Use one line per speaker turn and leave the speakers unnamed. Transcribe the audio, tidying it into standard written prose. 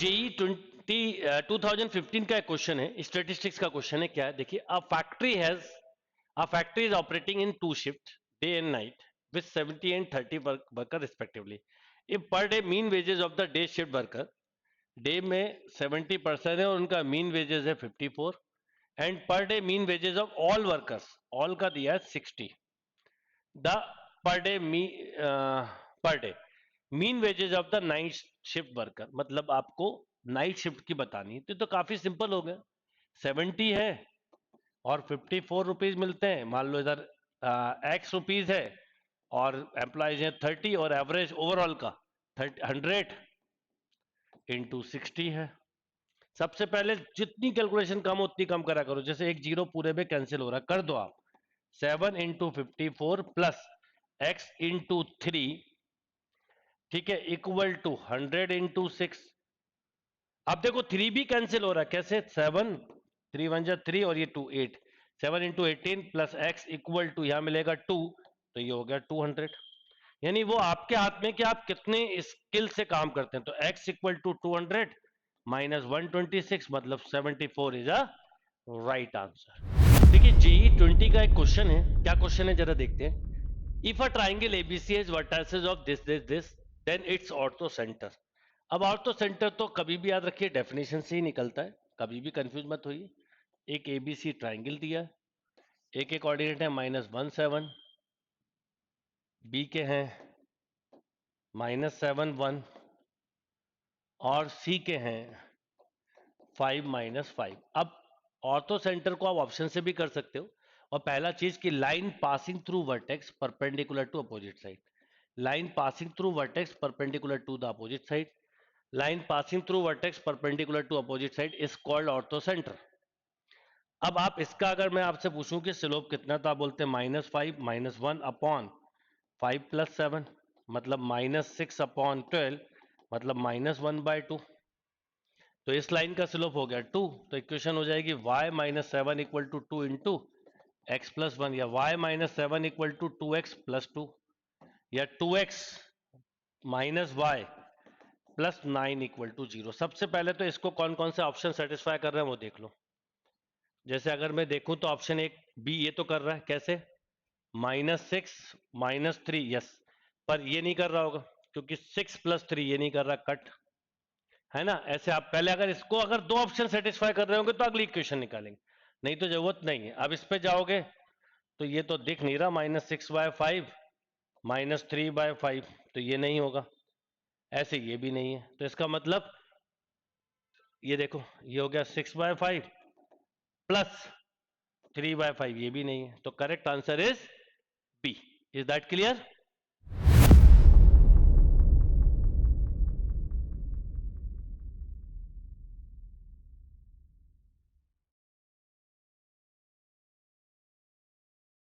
JEE 2015 का एक question है, स्टेटिस्टिक्स का क्वेश्चन है। क्या है देखिए, a factory is operating in 2 shift, day and night, with 70 and 30 worker respectively. If per day mean wages of the day shift worker, day में 70% है और उनका मीन वेजेस है 54, and per day mean wages of all workers, all का दिया है 60। The per day per day mean wages of the night shift worker, मतलब आपको नाइट शिफ्ट की बतानी है। तो काफी सिंपल हो गया, 70 है और 54 रुपीज मिलते हैं। मान लो इधर एक्स रुपीज है और एम्प्लॉयज है 30 और एवरेज ओवरऑल का 100 इंटू 60 है। सबसे पहले जितनी कैलकुलेशन कम उतनी कम करा करो, जैसे एक जीरो पूरे में कैंसिल हो रहा, कर दो आप 7 इंटू 54 प्लस एक्स इंटू 3, ठीक है, इक्वल टू 100 इंटू 6। अब देखो 3 भी कैंसिल हो रहा है, कैसे? 7 3 1 जा 3 और ये 2 8, 7 into 18 plus x equal to यहां मिलेगा 2, तो ये हो गया 200। यानी वो आपके हाथ में कि आप कितने स्किल से काम करते हैं। तो x इक्वल टू 200 माइनस 126 मतलब 74 इज अ राइट आंसर। देखिए जेई 20 का एक क्वेश्चन है। क्या क्वेश्चन है जरा देखते हैं। If a triangle A B C has vertices of this then its orthocentre. अब ऑर्थो सेंटर तो कभी भी याद रखिए डेफिनेशन से ही निकलता है, कभी भी कंफ्यूज मत होइए। एक एबीसी ट्राइंगल दिया, ए के कोऑर्डिनेट है -1 7, बी के हैं -7 1 और सी के हैं 5 -5। अब ऑर्थो सेंटर को आप ऑप्शन से भी कर सकते हो। और पहला चीज कि line passing through vertex perpendicular to opposite side, line passing through vertex perpendicular to the opposite side, line passing through vertex perpendicular to opposite side is called orthocentre. अब आप इसका अगर मैं आपसे पूछूं कि स्लोप कितना, तो आप बोलते हैं -5 -1 अपॉन 5 + 7 मतलब -6 अपॉन 12 मतलब -1/2। तो इस लाइन का स्लोप हो गया 2, तो इक्वेशन हो जाएगी y - 7 equal to 2 into x plus 1, या y - 7 इक्वल टू 2x + 2, या 2x - y plus 9 equal to 0। सबसे पहले तो इसको कौन कौन से ऑप्शन सेटिस्फाई कर रहे हैं वो देख लो। जैसे अगर मैं देखूं तो ऑप्शन 1 बी ये तो कर रहा है, कैसे? -6 -3, यस, पर ये नहीं कर रहा होगा क्योंकि 6 + 3 ये नहीं कर रहा, कट है ना। ऐसे आप पहले अगर इसको अगर दो ऑप्शन सेटिस्फाई कर रहे होंगे तो अगली इक्वेशन निकालेंगे, नहीं तो जरूरत नहीं है। अब इस पे जाओगे तो ये तो दिख नहीं रहा, -6/5 -3/5, तो ये नहीं होगा। ऐसे ये भी नहीं है, तो इसका मतलब ये देखो ये हो गया 6/5 प्लस 3/5, ये भी नहीं है। तो correct answer is B. Is that clear?